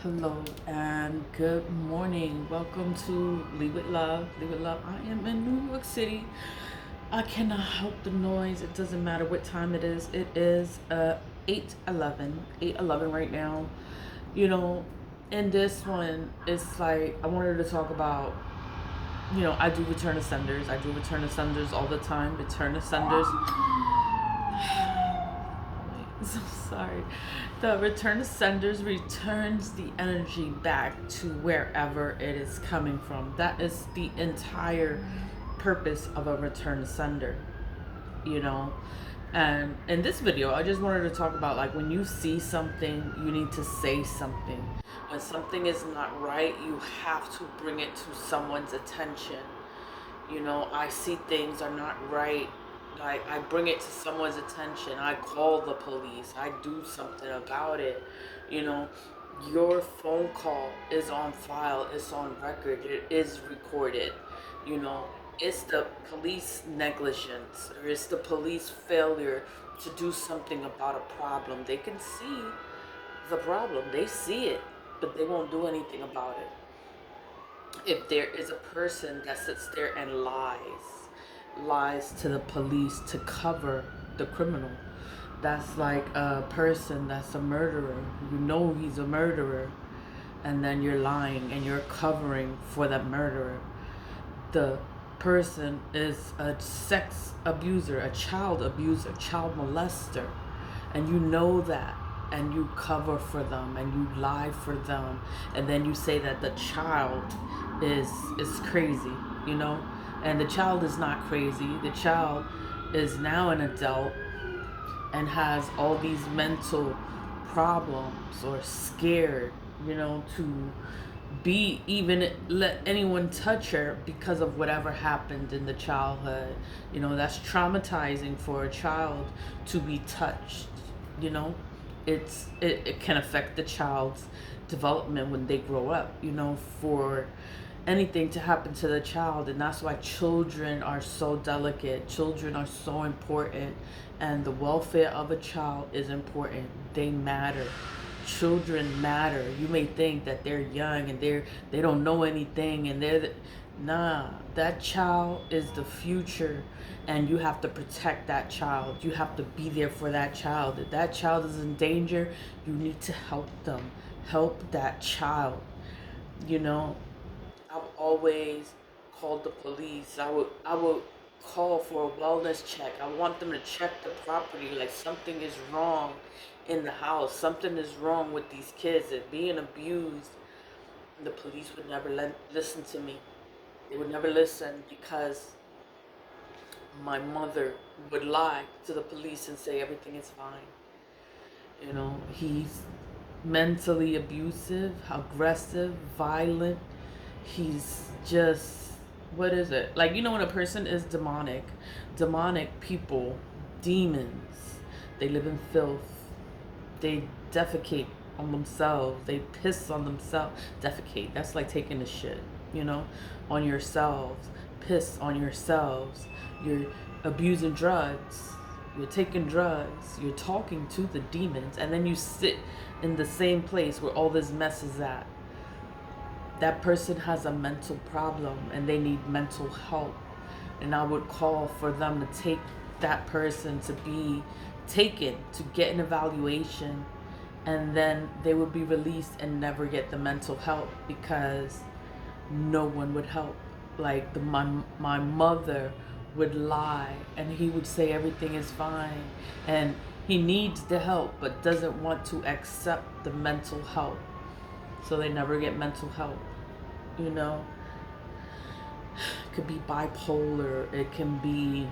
Hello and good morning. Welcome to Lead with Love. Lead with Love. I am in New York City. I cannot help the noise. It doesn't matter what time it is. It is 8:11 right now. You know, in this one, it's like I wanted to talk about. I do return to senders. I do return to senders all the time. Return to senders. So sorry. The return to senders returns the energy back to wherever it is coming from. That is the entire purpose of a return to sender, you know. And in this video, I just wanted to talk about like when you see something, you need to say something. When something is not right, you have to bring it to someone's attention. I see things are not right. Like, I bring it to someone's attention. I call the police. I do something about it. You know, your phone call is on file. It's on record. It is recorded. You know, it's the police negligence or it's the police failure to do something about a problem. They can see the problem. They see it, but they won't do anything about it. If there is a person that sits there and lies to the police to cover the criminal, that's like a person that's a murderer. You know he's a murderer, and then you're lying and you're covering for that murderer. The person is a sex abuser, a child abuser, child molester, and you know that, and you cover for them and you lie for them, and then you say that the child is crazy, you know. And the child is not crazy. The child is now an adult and has all these mental problems or scared, to be even let anyone touch her because of whatever happened in the childhood. That's traumatizing for a child to be touched. you know it can affect the child's development when they grow up, for anything to happen to the child. And that's why children are so delicate, children are so important, and the welfare of a child is important. They matter. Children matter. You may think that they're young and they don't know anything, and nah, that child is the future, and you have to protect that child. You have to be there for that child. If that child is in danger, you need to help them. Help that child. you know I've always called the police. I would call for a wellness check. I want them to check the property. Like, something is wrong in the house. Something is wrong with these kids. They're being abused. The police would never listen to me. They would never listen because my mother would lie to the police and say everything is fine. He's mentally abusive, aggressive, violent. He's just, what is it? Like, when a person is demonic people, demons, they live in filth. They defecate on themselves. They piss on themselves. Defecate, that's like taking a shit, on yourselves. Piss on yourselves. You're abusing drugs. You're taking drugs. You're talking to the demons. And then you sit in the same place where all this mess is at. That person has a mental problem and they need mental help. And I would call for them to take that person to be taken to get an evaluation, and then they would be released and never get the mental help because no one would help. Like, my mother would lie and he would say everything is fine, and he needs the help but doesn't want to accept the mental help, so they never get mental help. you know it could be bipolar, it can be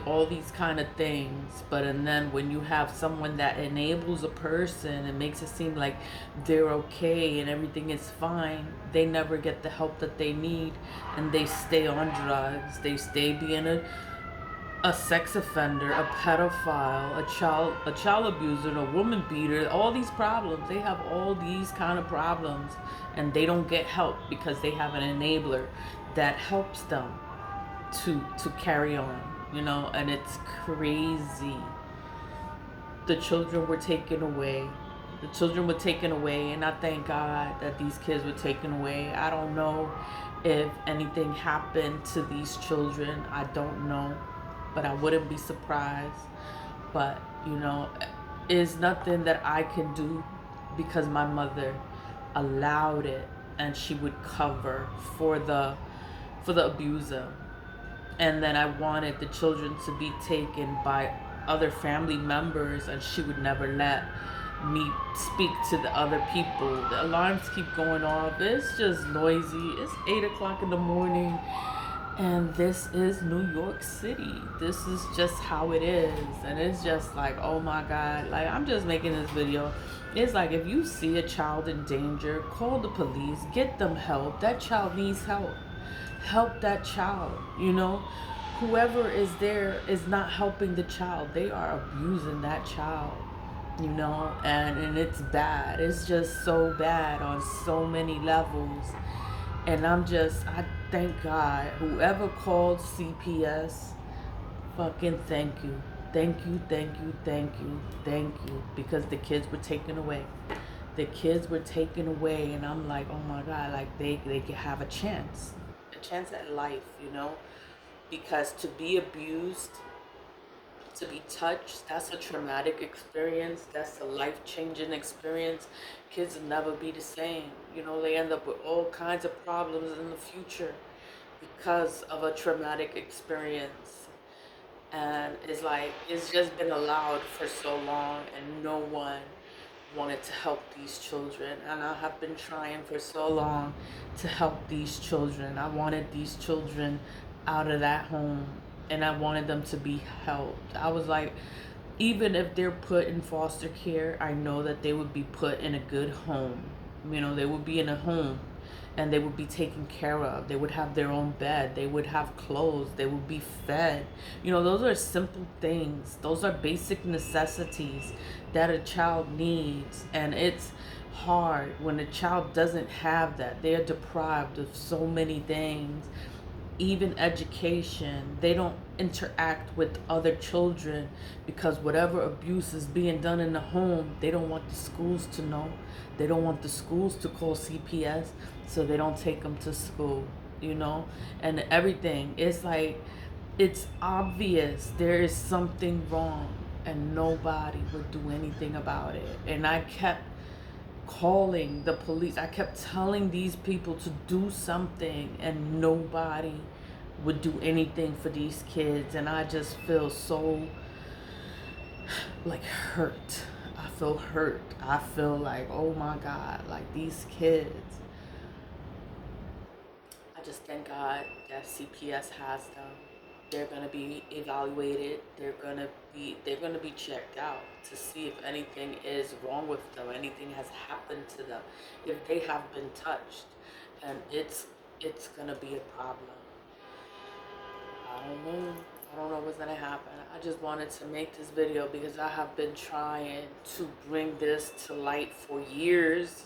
all these kind of things. And then when you have someone that enables a person and makes it seem like they're okay and everything is fine, they never get the help that they need, and they stay on drugs. They stay being a sex offender, a pedophile, a child abuser, a woman beater. All these problems, they have all these kind of problems, and they don't get help because they have an enabler that helps them to carry on. And it's crazy. The children were taken away. The children were taken away, and I thank God that these kids were taken away. I don't know if anything happened to these children. I don't know, but I wouldn't be surprised. But, it's nothing that I can do because my mother allowed it, and she would cover for the abuser. And then I wanted the children to be taken by other family members, and she would never let me speak to the other people. The alarms keep going off. It's just noisy. It's 8 o'clock in the morning, and this is New York City. This is just how it is. And it's just like, oh my God, like, I'm just making this video. It's like, if you see a child in danger, call the police, get them help. That child needs help. Help that child. Whoever is there is not helping the child. They are abusing that child. And it's bad. It's just so bad on so many levels. And I thank God, whoever called CPS, fucking thank you. Thank you, thank you, thank you, thank you. Because the kids were taken away. The kids were taken away, and I'm like, oh my God, like they could have a chance at life, because to be abused, to be touched, that's a traumatic experience. That's a life-changing experience. Kids will never be the same. They end up with all kinds of problems in the future because of a traumatic experience. And it's like, it's just been allowed for so long, and no one wanted to help these children. And I have been trying for so long to help these children. I wanted these children out of that home, and I wanted them to be helped. I was like, even if they're put in foster care, I know that they would be put in a good home. They would be in a home, and they would be taken care of. They would have their own bed. They would have clothes. They would be fed. Those are simple things. Those are basic necessities that a child needs. And it's hard when a child doesn't have that. They are deprived of so many things. Even education, they don't interact with other children because whatever abuse is being done in the home, they don't want the schools to know. They don't want the schools to call CPS, so they don't take them to school, and everything. It's like, it's obvious there is something wrong, and nobody would do anything about it. And I kept calling the police. I kept telling these people to do something, and nobody would do anything for these kids. And I just feel so like hurt. I feel hurt. I feel like, oh my God, like these kids. I just thank God that CPS has them. They're gonna be evaluated. They're gonna be checked out to see if anything is wrong with them, anything has happened to them, if they have been touched, and it's gonna be a problem. I don't know. I don't know what's gonna happen. I just wanted to make this video because I have been trying to bring this to light for years.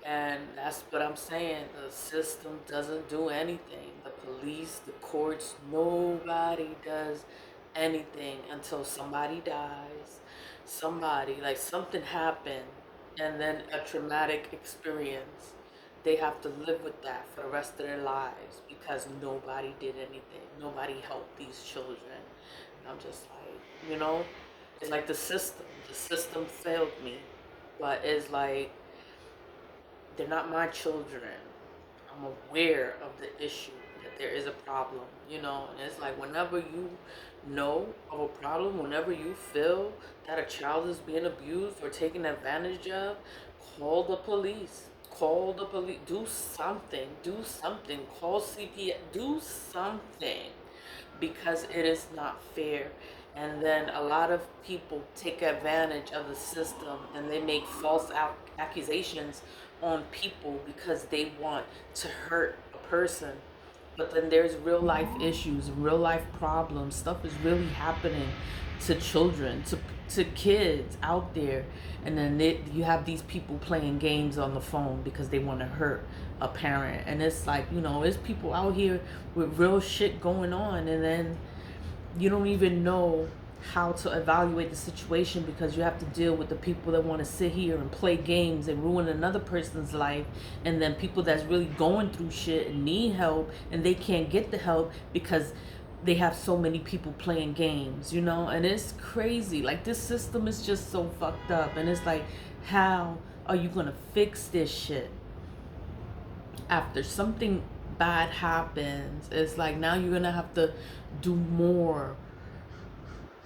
And that's what I'm saying. The system doesn't do anything. The police, the courts, nobody does anything until somebody dies. Like something happened, and then a traumatic experience. They have to live with that for the rest of their lives because nobody did anything. Nobody helped these children. And I'm just like, it's like the system. The system failed me. But it's like, they're not my children. I'm aware of the issue, that there is a problem, and it's like, whenever you know of a problem, whenever you feel that a child is being abused or taken advantage of, call the police. Call the police. Do something. Call CPS. Do something, because it is not fair. And then a lot of people take advantage of the system, and they make false accusations on people because they want to hurt a person. But then there's real life issues, real life problems. Stuff is really happening to children, to kids out there. And then you have these people playing games on the phone because they want to hurt a parent. And it's like, there's people out here with real shit going on, and then you don't even know how to evaluate the situation, because you have to deal with the people that want to sit here and play games and ruin another person's life, and then people that's really going through shit and need help and they can't get the help because they have so many people playing games, you know? And it's crazy. Like, this system is just so fucked up, and it's like, how are you gonna fix this shit after something bad happens? It's like, now you're gonna have to do more.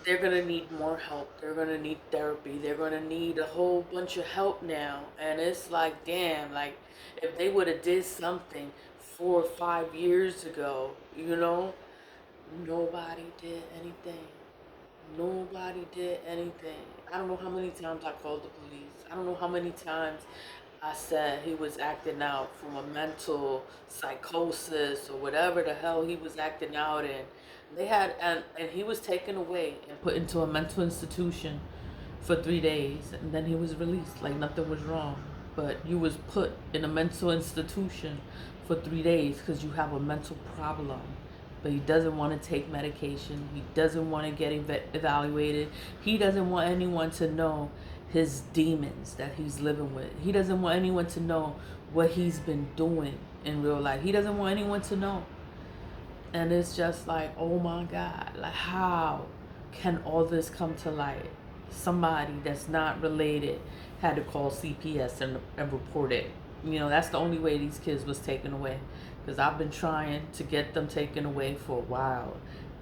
They're gonna need more help. They're gonna need therapy. They're gonna need a whole bunch of help now. And it's like, damn, like, if they would have did something 4 or 5 years ago, you know, nobody did anything. Nobody did anything. I don't know how many times I called the police. I don't know how many times I said he was acting out from a mental psychosis or whatever the hell he was acting out in. They had, and he was taken away and put into a mental institution for 3 days, and then he was released like nothing was wrong. But you was put in a mental institution for 3 days because you have a mental problem. But he doesn't want to take medication. He doesn't want to get evaluated. He doesn't want anyone to know his demons that he's living with. He doesn't want anyone to know what he's been doing in real life. He doesn't want anyone to know. And it's just like, oh my God, like, how can all this come to light? Somebody that's not related had to call CPS and report it. You know, that's the only way these kids was taken away. Because I've been trying to get them taken away for a while.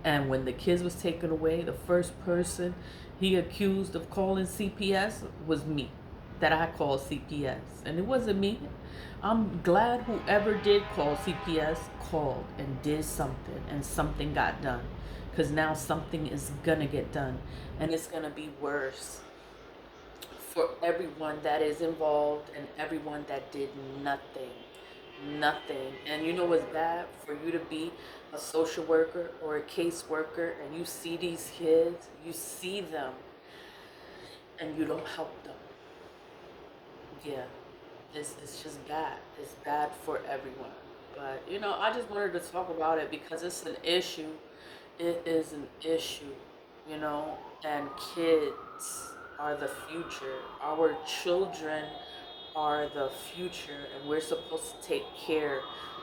And when the kids was taken away, the first person he accused of calling CPS was me, that I called CPS. And it wasn't me. I'm glad whoever did call CPS called and did something, and something got done. Because now something is going to get done. And it's going to be worse for everyone that is involved and everyone that did nothing. Nothing. And you know what's bad? For you to be a social worker or a case worker and you see these kids, you see them, and you don't help them. Yeah, it's just bad. It's bad for everyone. But, you know, I just wanted to talk about it because it's an issue. It is an issue, you know, and kids are the future. Our children are the future, and we're supposed to take care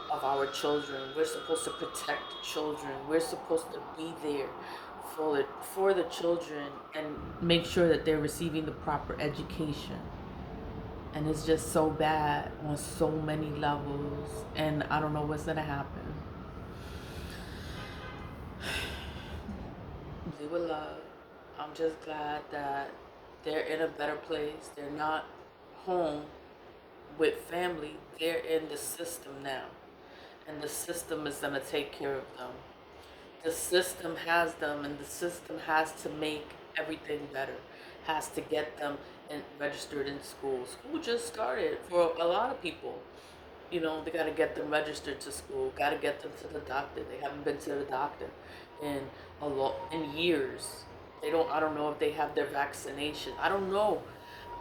of our children. We're supposed to protect the children. We're supposed to be there for the children and make sure that they're receiving the proper education. And it's just so bad on so many levels, and I don't know what's gonna happen. They would love. I'm just glad that they're in a better place. They're not home with family. They're in the system now, and the system is gonna take care of them. The system has them, and the system has to make everything better, has to get them registered in school. School just started for a lot of people. You know, they got to get them registered to school, got to get them to the doctor. They haven't been to the doctor in in years. I don't know if they have their vaccination. I don't know.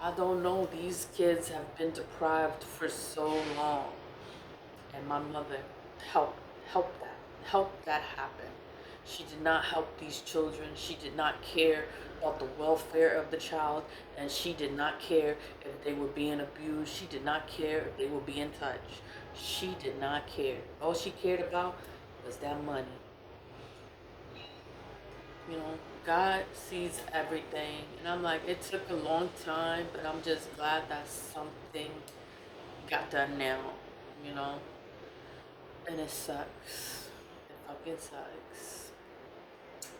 I don't know. These kids have been deprived for so long. And my mother helped help that happen. She did not help these children. She did not care about the welfare of the child, and she did not care if they were being abused. She did not care if they were being touched. She did not care. All she cared about was that money. You know, God sees everything, and I'm like, it took a long time, but I'm just glad that something got done now. You know, and it sucks. It fucking sucks.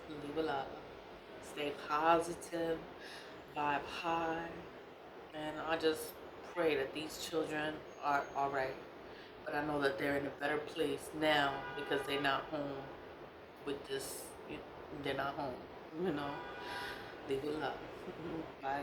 Leave a lot. Stay positive, vibe high, and I just pray that these children are alright. But I know that they're in a better place now because they're not home with this. They're not home, you know. Leave it love. Bye.